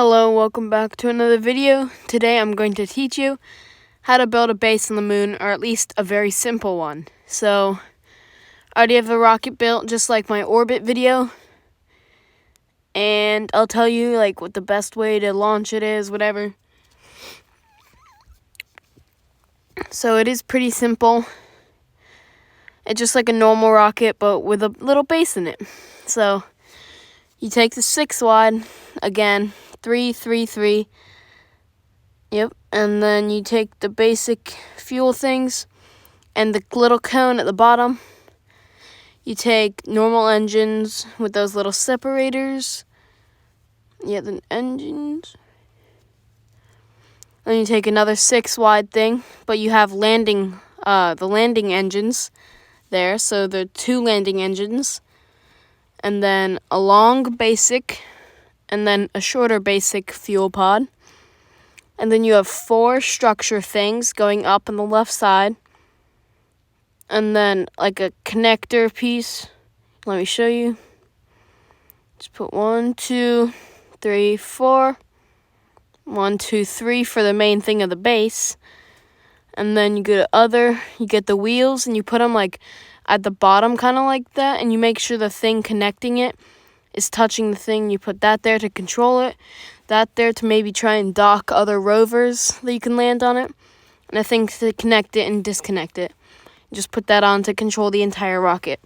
Hello, welcome back to another video. Today I'm going to teach you how to build a base on the moon, or at least a very simple one. So, I already have a rocket built just like my orbit video. And I'll tell you what the best way to launch it is, whatever. So it is pretty simple. It's just like a normal rocket, but with a little base in it. So, you take the 6 wide, again, 3, 3, 3. Yep, and then you take the basic fuel things and the little cone at the bottom. You take normal engines with those little separators. Yeah, the engines. Then you take another 6 wide thing, but you have the landing engines there, so there are 2 landing engines. And then a long basic, and then a shorter basic fuel pod. And then you have 4 structure things going up on the left side. And then like a connector piece. Let me show you. Just put 1, 2, 3, 4. 1, 2, 3 for the main thing of the base. And then you get the wheels and you put them at the bottom, kind of like that. And you make sure the thing connecting it is touching the thing. You put that there to control it. That there to maybe try and dock other rovers that you can land on it. And I think to connect it and disconnect it. Just put that on to control the entire rocket.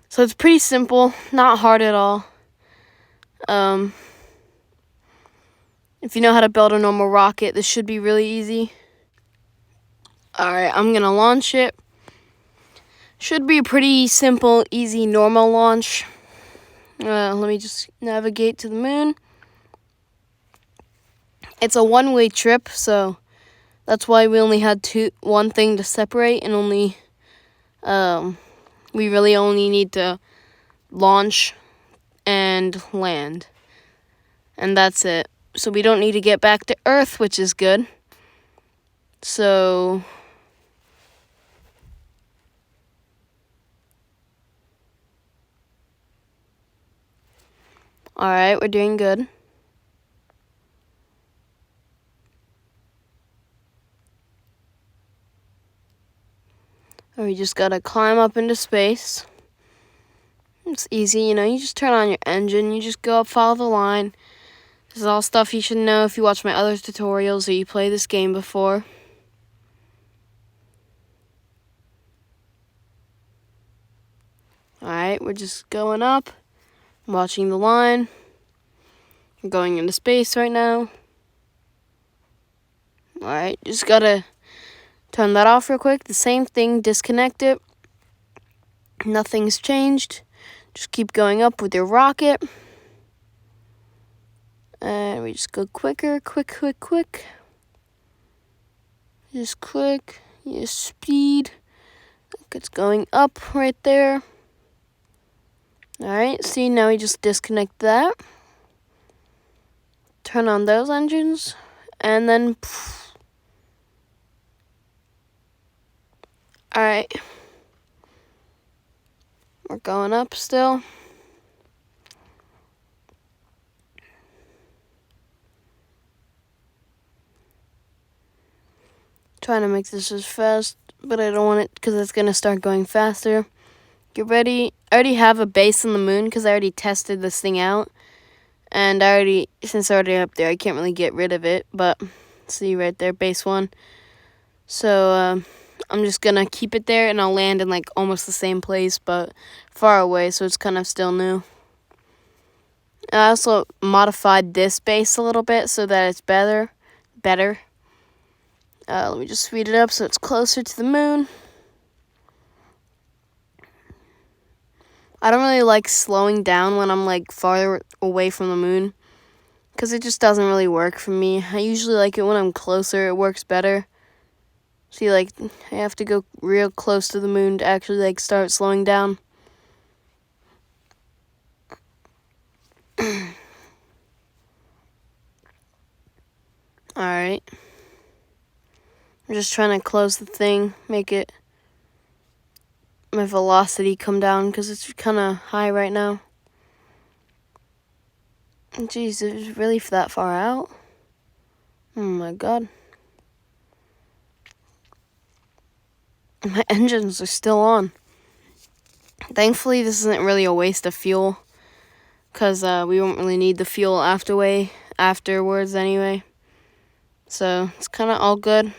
So it's pretty simple, not hard at all. If you know how to build a normal rocket, this should be really easy. Alright, I'm going to launch it. Should be a pretty simple, easy, normal launch. Let me just navigate to the moon. It's a one-way trip, so that's why we only had one thing to separate, and we really only need to launch and land. And that's it. So we don't need to get back to Earth, which is good. So alright, we're doing good. We just gotta climb up into space. It's easy, you just turn on your engine, you just go up, follow the line. This is all stuff you should know if you watch my other tutorials or you play this game before. Alright, we're just going up, watching the line. We're going into space right now. Alright, just gotta turn that off real quick. The same thing, disconnect it. Nothing's changed. Just keep going up with your rocket. And we just go quicker, quick. Just quick, just speed. Look, it's going up right there. Alright, see, now we just disconnect that. Turn on those engines. And then alright. We're going up still. Trying to make this as fast, but I don't want it because it's going to start going faster. Get ready. I already have a base on the moon because I already tested this thing out. And since I already up there, I can't really get rid of it. But see right there, base 1. So I'm just going to keep it there and I'll land in almost the same place, but far away, so it's kind of still new. I also modified this base a little bit so that it's better. Let me just speed it up so it's closer to the moon. I don't really like slowing down when I'm farther away from the moon, because it just doesn't really work for me. I usually like it when I'm closer, it works better. See, I have to go real close to the moon to actually start slowing down. Alright. I'm just trying to close the thing, make my velocity come down because it's kind of high right now. Jeez, it was really that far out? Oh my god. My engines are still on. Thankfully, this isn't really a waste of fuel, because we won't really need the fuel afterwards anyway. So, it's kind of all good.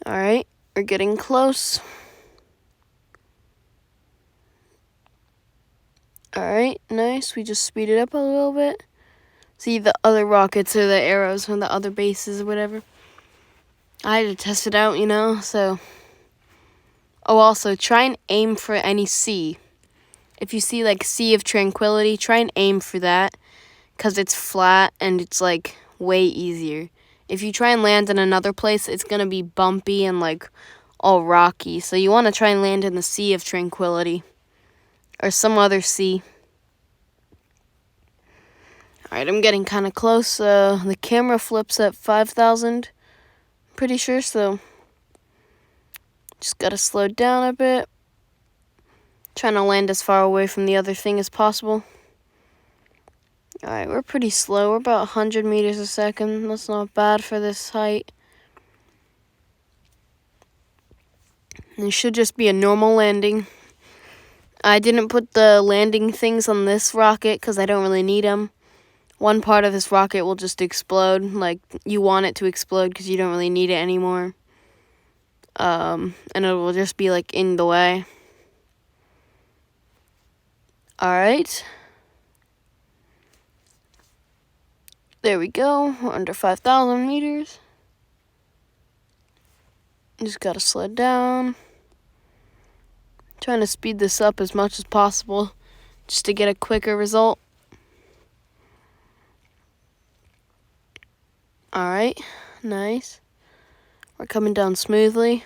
Alright, we're getting close. Alright, nice. We just speed it up a little bit. See the other rockets or the arrows from the other bases or whatever. I had to test it out, so. Oh, also, try and aim for any sea. If you see, like, Sea of Tranquility, try and aim for that, because it's flat and it's, like, way easier. If you try and land in another place, it's going to be bumpy and, like, all rocky. So you want to try and land in the Sea of Tranquility, or some other sea. Alright, I'm getting kind of close. The camera flips at 5,000, pretty sure, so just gotta slow down a bit. Trying to land as far away from the other thing as possible. Alright, we're pretty slow. We're about 100 meters a second. That's not bad for this height. And it should just be a normal landing. I didn't put the landing things on this rocket because I don't really need them. One part of this rocket will just explode. Like, you want it to explode because you don't really need it anymore. And it will just be, like, in the way. Alright. There we go. We're under 5,000 meters. Just gotta slow down. Trying to speed this up as much as possible just to get a quicker result. Alright, nice. We're coming down smoothly.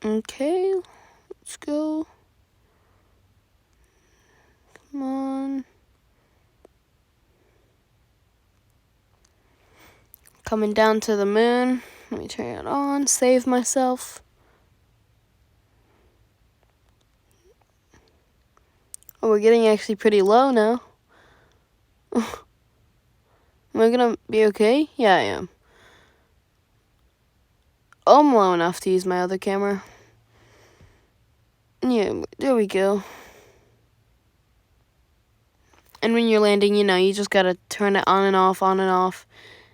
Okay, let's go. Come on. Coming down to the moon. Let me turn it on, save myself. Oh, we're getting actually pretty low now. Am I gonna be okay? Yeah, I am. Oh, I'm low enough to use my other camera. Yeah, there we go. And when you're landing, you just gotta turn it on and off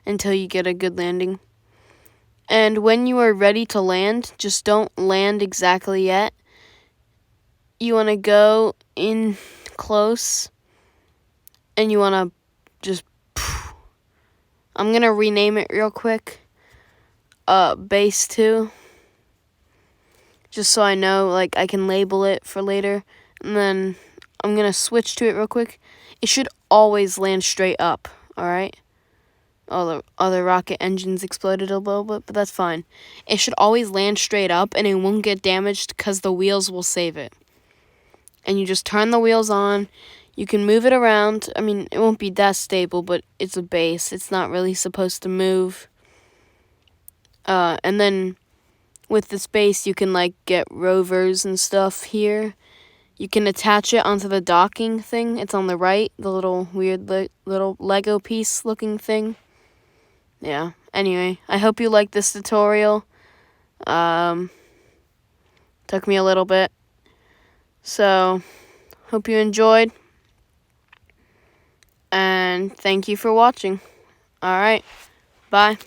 until you get a good landing. And when you are ready to land, just don't land exactly yet. You want to go in close, and you want to just... I'm going to rename it real quick. Base 2. Just so I know, like, I can label it for later. And then I'm going to switch to it real quick. It should always land straight up, alright? All the other rocket engines exploded a little bit, but that's fine. It should always land straight up, and it won't get damaged because the wheels will save it. And you just turn the wheels on. You can move it around. I mean, it won't be that stable, but it's a base. It's not really supposed to move. And then with this base, you can, like, get rovers and stuff here. You can attach it onto the docking thing. It's on the right, the little weird little Lego piece looking thing. Yeah, anyway, I hope you liked this tutorial. Took me a little bit. So, hope you enjoyed. And thank you for watching. Alright, bye.